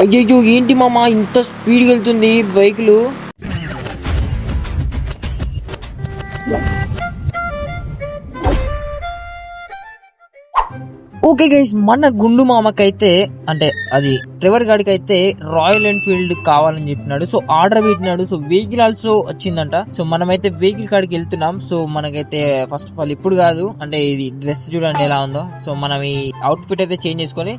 అయ్యయ్యో ఏంటి మామ ఇంత స్పీడ్గా వెళ్తుంది బైకులు. ఓకే గైస్, మన గుండు మామకైతే అంటే అది ట్రెవర్ గాడికి అయితే రాయల్ ఎన్ఫీల్డ్ కావాలని చెప్పినాడు. సో ఆర్డర్ పెట్టినాడు. సో వెహికల్ ఆల్సో వచ్చిందంట. సో మనమైతే వెహికల్ కాడికి వెళ్తున్నాం. సో మనకైతే ఫస్ట్ ఆఫ్ ఆల్ ఇప్పుడు కాదు, అంటే ఇది డ్రెస్ చూడండి ఎలా ఉందో. సో మనం ఈ అవుట్ ఫిట్ అయితే చేంజ్ చేసుకొని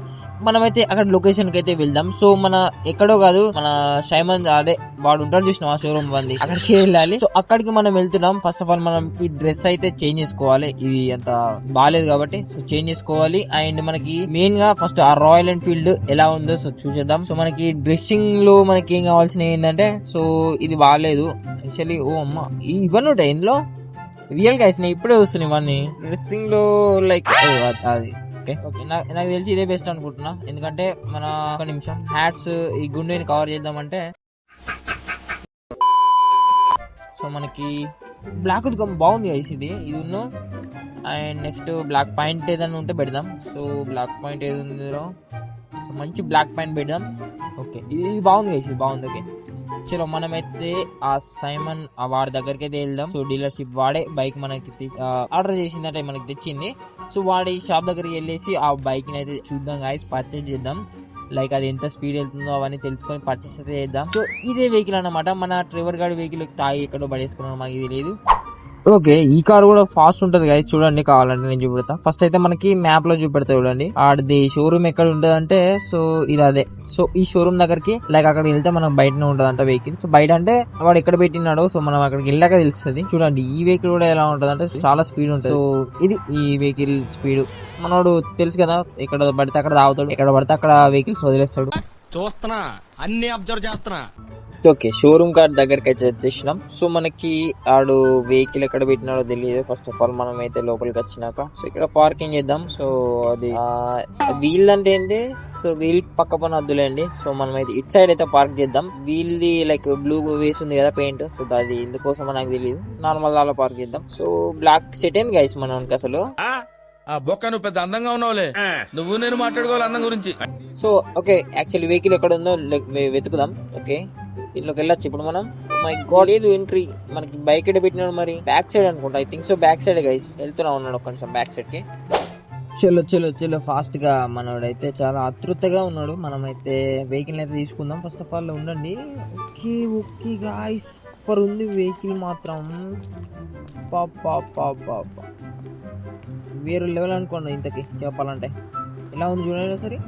మనమైతే అక్కడ లొకేషన్ కి అయితే వెళ్దాం. సో మన ఎక్కడో కాదు, మన సైమన్ అదే వాడు ఉంటాడు చూసిన ఆ షోరూమ్ బంది, అక్కడికి వెళ్ళాలి. సో అక్కడికి మనం వెళ్తున్నాం. ఫస్ట్ ఆఫ్ ఆల్ మనం ఈ డ్రెస్ అయితే చేంజ్ చేసుకోవాలి. ఇది అంత బాగాలేదు కాబట్టి సో చేంజ్ చేసుకోవాలి. అండ్ మనకి మెయిన్ గా ఫస్ట్ ఆ రాయల్ ఎన్ఫీల్డ్ ఎలా ఉందో సో చూసేద్దాం. సో మనకి డ్రెస్సింగ్ లో మనకి ఏం కావాల్సిన ఏంటంటే, సో ఇది బాగాలేదు యాక్చువల్లీ. ఓ అమ్మ, ఇవన్నీ ఉంటాయి ఇందులో రియల్ గా నేను ఇప్పుడే వస్తున్నాయి ఇవన్నీ డ్రెస్సింగ్ లో. లైక్ అది ఓకే ఓకే, నాకు తెలిసి ఇదే బెస్ట్ అనుకుంటున్నా. ఎందుకంటే మన ఒక నిమిషం హ్యాట్స్ ఈ గుండెని కవర్ చేద్దామంటే, సో మనకి బ్లాక్ బాగుంది గైస్ ఇది ఉన్న. అండ్ నెక్స్ట్ బ్లాక్ పాయింట్ ఏదైనా ఉంటే పెడదాం. సో బ్లాక్ పాయింట్ ఏది ఉందో, సో మంచి బ్లాక్ పాయింట్ పెడదాం. ఓకే ఇది బాగుంది గైస్, ఇది బాగుంది. ఓకే చలో మనమైతే ఆ సైమన్ వాడి దగ్గరికి అయితే వెళ్దాం. సో డీలర్షిప్ వాడే బైక్ మనకి ఆర్డర్ చేసిందంటే మనకి తెచ్చింది. సో వాడి షాప్ దగ్గరికి వెళ్ళేసి ఆ బైక్ ని అయితే చూద్దాం గాయస్, పర్చేజ్ చేద్దాం. లైక్ అది ఎంత స్పీడ్ వెళ్తుందో అవన్నీ తెలుసుకొని పర్చేస్ అయితే చేద్దాం. సో ఇదే వెహికల్ అన్నమాట, మన ట్రెవర్ గాడి వెహికల్ తాగి ఎక్కడో పడేసుకున్నాం, మనకి ఇది లేదు. ఓకే ఈ కార్ కూడా ఫాస్ట్ ఉంటది గాయస్, చూడండి కావాలంటే నేను చూపెడతా. ఫస్ట్ అయితే మనకి మ్యాప్ లో చూపెడతా చూడండి. ఆడిది షోరూమ్ ఎక్కడ ఉంటది అంటే, సో ఇది అదే. సో ఈ షోరూమ్ దగ్గరికి లైక్ అక్కడికి వెళ్తే మనకు బయటనే ఉంటదంట వెహికల్. సో బయట అంటే వాడు ఎక్కడ పెట్టినాడో సో మనం అక్కడికి వెళ్ళాక తెలుస్తుంది. చూడండి ఈ వెహికల్ కూడా ఎలా ఉంటది అంటే చాలా స్పీడ్ ఉంటుంది. సో ఇది ఈ వెహికల్ స్పీడ్ మనోడు తెలుసు కదా, ఎక్కడ పడితే అక్కడ తాగుతాడు, ఎక్కడ పడితే అక్కడ వెహికల్స్ వదిలేస్తాడు. చూస్తున్నా, అన్ని అబ్జర్వ్ చేస్తున్నా. ఓకే షోరూమ్ కార్ దగ్గరికి అయితే తెచ్చినాం. సో మనకి ఆడు వెహికల్ ఎక్కడ పెట్టినాడో తెలియదు. ఫస్ట్ ఆఫ్ ఆల్ మనం అయితే లోపలికి వచ్చినాక సో ఇక్కడ పార్కింగ్ చేద్దాం. సో అది వీల్ అంటే ఏంటి, సో వీల్ పక్క పని వద్దులేండి. సో మనం అయితే ఇటు సైడ్ అయితే పార్క్ చేద్దాం. వీల్ ది లైక్ బ్లూ వేసింది కదా పెయింట్, సో అది ఎందుకోసం నాకు తెలియదు. నార్మల్ దాలో పార్క్ చేద్దాం. సో బ్లాక్ సెట్ అయింది గైస్ మనకి అసలు. ఆ బొక్క నువ్వు పెద్ద అందంగా ఉన్నావులే, నువ్వు నేను మాట్లాడుకోవాలి అందం గురించి. సో ఓకే యాక్చువల్లీ వెహికల్ ఎక్కడ ఉందో వెతుకుదాం. ఓకే ఇంట్లోకి వెళ్ళొచ్చు ఇప్పుడు మనం. మై గాడ్ లేదు ఎంట్రీ, మనకి బైక్ ఎక్కడ పెట్టినాడు మరి, బ్యాక్ సైడ్ అనుకుంటా. I think so back side guys, వెళ్తున్నా ఉన్నాడు ఒక్క నిమిషం బ్యాక్ సైడ్ కి. చలో చలో చలో ఫాస్ట్ గా, మనోడైతే చాలా ఆతృతగా ఉన్నాడు. మనమైతే వెహికల్ అయితే తీసుకుందాం. ఫస్ట్ ఆఫ్ ఆల్ ఉండండి. ఓకే ఓకే గాయ్స్, సూపర్ ఉంది వెహికల్ మాత్రం. వేరే లెవెల్ అనుకోండి ఇంతకి చెప్పాలంటే. ఎలా ఉంది చూడండి సరే.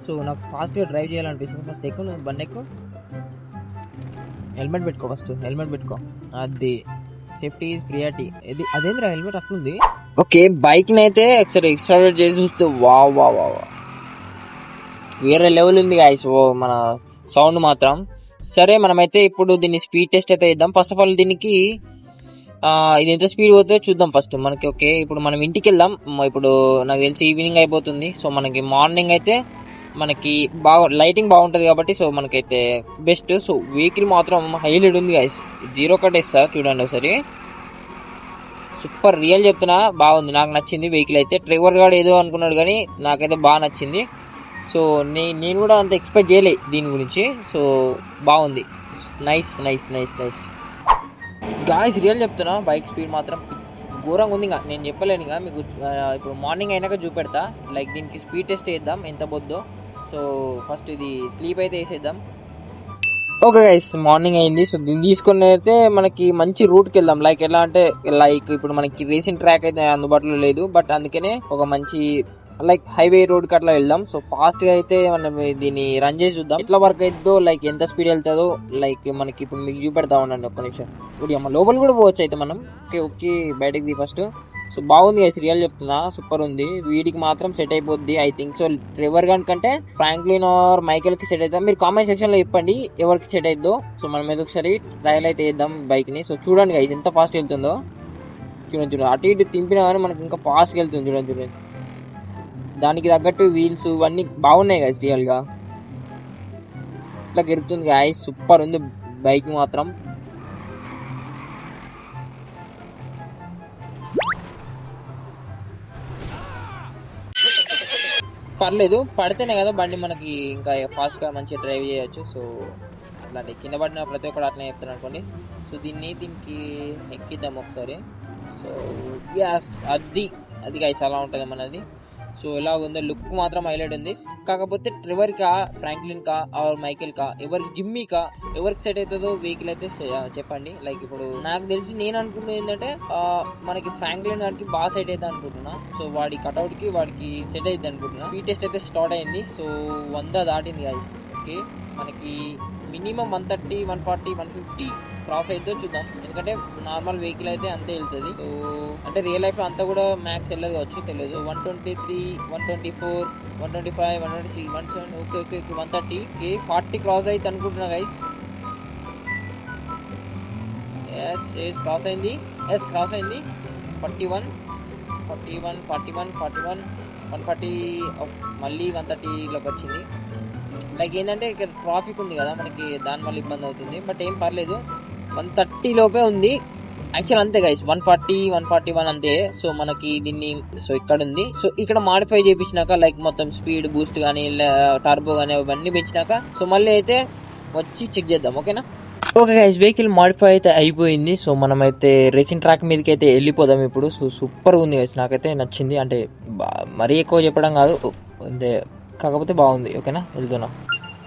సో నాకు ఫాస్ట్ గా డ్రైవ్ చేయాలనిపిస్తుంది. ఫస్ట్ ఎక్కువ నువ్వు బండి ఎక్కువ, హెల్మెట్ పెట్టుకో, ఫస్ట్ హెల్మెట్ పెట్టుకో. అది సేఫ్టీ ఈజ్ ప్రియారిటీ. ఇది అదేంద్రా హెల్మెట్ అట్లుంది. ఓకే బైక్ ని అయితే ఒకసారి ఎక్స్ట్రావేట్ చేసి చూస్తే వావ్ వావ్ వావ్ వేరే లెవెల్ ఉంది గాయస్. ఓ మన సౌండ్ మాత్రం. సరే మనమైతే ఇప్పుడు దీన్ని స్పీడ్ టెస్ట్ అయితే ఇద్దాం. ఫస్ట్ ఆఫ్ ఆల్ దీనికి ఇది ఎంత స్పీడ్ పోతుందో చూద్దాం ఫస్ట్ మనకి. ఓకే ఇప్పుడు మనం ఇంటికి వెళ్దాం. ఇప్పుడు నాకు తెలిసి ఈవినింగ్ అయిపోతుంది. సో మనకి మార్నింగ్ అయితే మనకి బాగా లైటింగ్ బాగుంటది కాబట్టి సో మనకైతే బెస్ట్. సో వెహికల్ మాత్రం హైలైట్ ఉంది గైస్, 0 కట్టేస్తా చూడండి ఒకసారి. సూపర్ రియల్ చెప్తున్నా, బాగుంది, నాకు నచ్చింది వెహికల్ అయితే. డ్రైవర్ గాడు ఏదో అనుకున్నాడు కానీ నాకైతే బాగా నచ్చింది. సో నేను కూడా అంత ఎక్స్పెక్ట్ చేయలే దీని గురించి. సో బాగుంది, nice nice nice nice guys. Real చెప్తున్నా బైక్ స్పీడ్ మాత్రం ఘోరంగా ఉంది. నేను చెప్పలేను ఇక మీకు. ఇప్పుడు మార్నింగ్ అయినాక చూపెడతా. లైక్ దీనికి స్పీడ్ టెస్ట్ వేద్దాం ఎంత పోద్దో. సో ఫస్ట్ ఇది స్లీప్ అయితే వేసేద్దాం. ఓకే గైస్ మార్నింగ్ అయింది. సో దీన్ని తీసుకుని అయితే మనకి మంచి రూట్కి వెళ్దాం. లైక్ ఎలా అంటే లైక్ ఇప్పుడు మనకి రేసింగ్ ట్రాక్ అయితే అందుబాటులో లేదు, బట్ అందుకనే ఒక మంచి లైక్ హైవే రోడ్ కి అట్లా వెళ్దాం. సో ఫాస్ట్ గా అయితే మనం దీన్ని రన్ చేసి చూద్దాం ఎట్లా వర్క్ అవుతుందో, లైక్ ఎంత స్పీడ్ వెళ్తుందో. లైక్ మనకి ఇప్పుడు మీకు చూపెడతా ఉండండి ఒక్క నిమిషం. ఇప్పుడు అమ్మ లోపల కూడా పోవచ్చు అయితే మనం. ఓకే ఓకే బయటకు ది ఫస్ట్. సో బాగుంది గైస్, రియల్ చెప్తున్నా సూపర్ ఉంది. వీడికి మాత్రం సెట్ అయిపోద్ది I think so. Trevor gun కంటే ఫ్రాంక్లిన్ ఆర్ మైకెల్ కి సెట్ అవుతాం. మీరు కామెంట్ సెక్షన్ లో చెప్పండి ఎవరికి సెట్ అయిద్దో. సో మనం ఏదో ఒకసారి ట్రయల్ అయితే వేద్దాం బైక్ ని. సో చూడండి గైస్ ఎంత ఫాస్ట్ వెళ్తుందో. చూడండి అటు ఇటు తింపినా కానీ మనకి ఇంకా ఫాస్ట్ వెళ్తుంది. చూడండి దానికి తగ్గట్టు వీల్స్ ఇవన్నీ బాగున్నాయి గైస్, రియల్ గా ఇట్లా గెలుతుంది గైస్. సూపర్ ఉంది బైక్ మాత్రం. పర్లేదు, పడితేనే కదా బండి మనకి ఇంకా ఫాస్ట్గా మంచిగా డ్రైవ్ చేయొచ్చు. సో అట్లాంటి కింద పడిన ప్రతి ఒక్కరు అట్లనే చెప్తారు అనుకోండి. సో దీనికి ఎక్కిద్దాం ఒకసారి. సో యస్, అది గైస్ అలా ఉంటుంది మనది. సో ఎలా ఉందో లుక్ మాత్రం హైలైట్ ఉంది. కాకపోతే ట్రెవర్ కా, ఫ్రాంక్లిన్ కా ఆర్ మైకేల్ కా, ఎవరికి జిమ్మీ కా, ఎవరికి సెట్ అవుతుందో వెహికల్ అయితే చెప్పండి. లైక్ ఇప్పుడు నాకు తెలిసి నేను అనుకుంటున్నది ఏంటంటే మనకి ఫ్రాంక్లిన్ గారికి బాగా సెట్ అవుతుంది అనుకుంటున్నా. సో వాడి కట్అవుట్ కి వాడికి సెట్ అవుతుంది అనుకుంటున్నా. స్పీడ్ టెస్ట్ అయితే స్టార్ట్ అయింది. సో 100 దాటింది గైస్. ఓకే, మనకి మినిమం 130, 140, 150 క్రాస్ అయితే చూద్దాం. ఎందుకంటే నార్మల్ వెహికల్ అయితే అంతే వెళ్తుంది. సో అంటే రియల్ లైఫ్ లో అంతా కూడా మ్యాక్స్ వెళ్ళదు వచ్చు తెలియదు. 123, 124, 125, 126, 127, ఓకే ఓకే ఓకే 130, 40 క్రాస్ అయితే అనుకుంటున్నా గైస్. ఎస్ క్రాస్ అయింది. 41, 140 మళ్ళీ 130లోకి వచ్చింది. లైక్ ఏంటంటే ఇక్కడ ట్రాఫిక్ ఉంది కదా మనకి, దాని వల్ల ఇబ్బంది అవుతుంది. బట్ ఏం పర్లేదు, 130 లోపే ఉంది యాక్చువల్. అంతే గైస్, 140, 141 అంతే. సో మనకి దీన్ని సో ఇక్కడ ఉంది. సో ఇక్కడ మాడిఫై చేయించినాక లైక్ మొత్తం స్పీడ్ బూస్ట్ కానీ టర్బో కానీ అవన్నీ పెంచినాక సో మళ్ళీ అయితే వచ్చి చెక్ చేద్దాం. ఓకేనా? ఓకే గైస్, వెహికల్ మాడిఫై అయితే అయిపోయింది. సో మనమైతే రేసింగ్ ట్రాక్ మీదకి అయితే వెళ్ళిపోదాం ఇప్పుడు. సో సూపర్ ఉంది గైస్, నాకైతే నచ్చింది. అంటే మరీ ఎక్కువ చెప్పడం కాదు, అంతే, కాకపోతే బాగుంది. ఓకేనా, వెళ్తున్నా.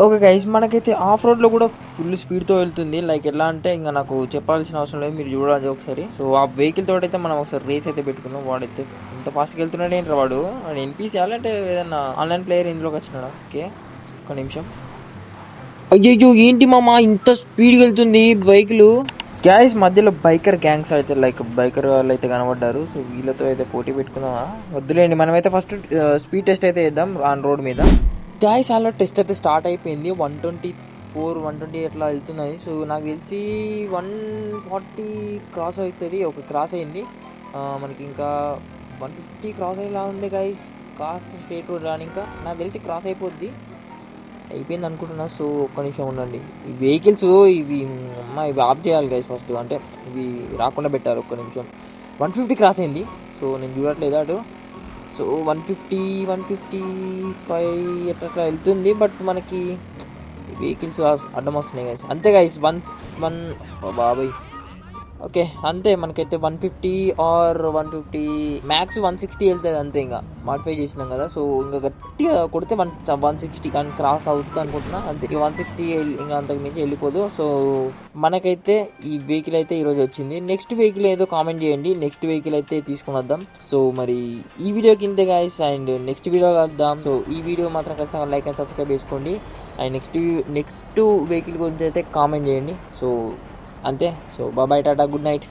ఓకే గైస్, మనకైతే ఆఫ్ రోడ్లో కూడా ఫుల్ స్పీడ్తో వెళ్తుంది. లైక్ ఎలా అంటే ఇంకా నాకు చెప్పాల్సిన అవసరం లేదు, మీరు చూడాలి ఒకసారి. సో ఆ వెహికల్ తోటి అయితే మనం ఒకసారి రేస్ అయితే పెట్టుకున్నాం. వాడైతే ఇంత ఫాస్ట్గా వెళ్తున్నాడు ఏంటి వాడు ఎన్పీసీ అంటే ఏదన్నా ఆన్లైన్ ప్లేయర్ ఇందులోకి వచ్చినాడా? ఓకే, ఒక నిమిషం. అయ్యో ఏంటి మామ ఇంత స్పీడ్గా వెళ్తుంది బైకులు? గ్యాస్ మధ్యలో బైకర్ గ్యాంగ్స్ అయితే లైక్ బైకర్ వాళ్ళు అయితే కనబడ్డారు. సో వీళ్ళతో అయితే పోటీ పెట్టుకుందామా? వద్దులేండి, మనమైతే ఫస్ట్ స్పీడ్ టెస్ట్ అయితే వేద్దాం ఆన్ రోడ్ మీద. గ్యాస్ అలా టెస్ట్ అయితే స్టార్ట్ అయిపోయింది. 124, 120 ఎట్లా వెళ్తున్నది. సో నాకు తెలిసి 140 క్రాస్ అవుతుంది. ఒక క్రాస్ అయింది. మనకి ఇంకా 150 క్రాస్ అయ్యేలా ఉంది గైస్. కాస్త స్ట్రేట్ రోడ్ రాని ఇంకా నాకు తెలిసి క్రాస్ అయిపోద్ది, అయిపోయింది అనుకుంటున్నా. సో ఒక్క నిమిషం ఉండండి. ఈ వెహికల్స్ ఇవి ఆఫ్ చేయాలి గైస్ ఫస్ట్, అంటే ఇవి రాకుండా పెట్టారు. ఒక్క నిమిషం. 150 క్రాస్ అయింది. సో నేను చూడట్లేదు అటు. సో 150, 155 ఎట్లా వెళ్తుంది. బట్ మనకి వెహికల్స్ అడ్డం వస్తున్నాయి గైస్. అంతే గైస్, బాబాయ్. ఓకే అంతే, మనకైతే 150 ఆర్ 150 మ్యాక్స్ 160 వెళ్తుంది అంతే. ఇంకా మాడిఫై చేసినాం కదా. సో ఇంకా గట్టిగా కొడితే 160 కానీ క్రాస్ అవుతుంది అనుకుంటున్నా. అంతే, 160 ఇంకా అంతకు మించి వెళ్ళిపోదు. సో మనకైతే ఈ వెహికల్ అయితే ఈరోజు వచ్చింది. నెక్స్ట్ వెహికల్ ఏదో కామెంట్ చేయండి, నెక్స్ట్ వెహికల్ అయితే తీసుకుని వద్దాం. సో మరి ఈ వీడియో కింద గైస్, అండ్ నెక్స్ట్ వీడియో కలుద్దాం. సో ఈ వీడియో మాత్రం ఖచ్చితంగా లైక్ అండ్ సబ్స్క్రైబ్ చేసుకోండి. అండ్ నెక్స్ట్ వెహికల్ గురించి అయితే కామెంట్ చేయండి. సో అంతే. So bye, tata, good night.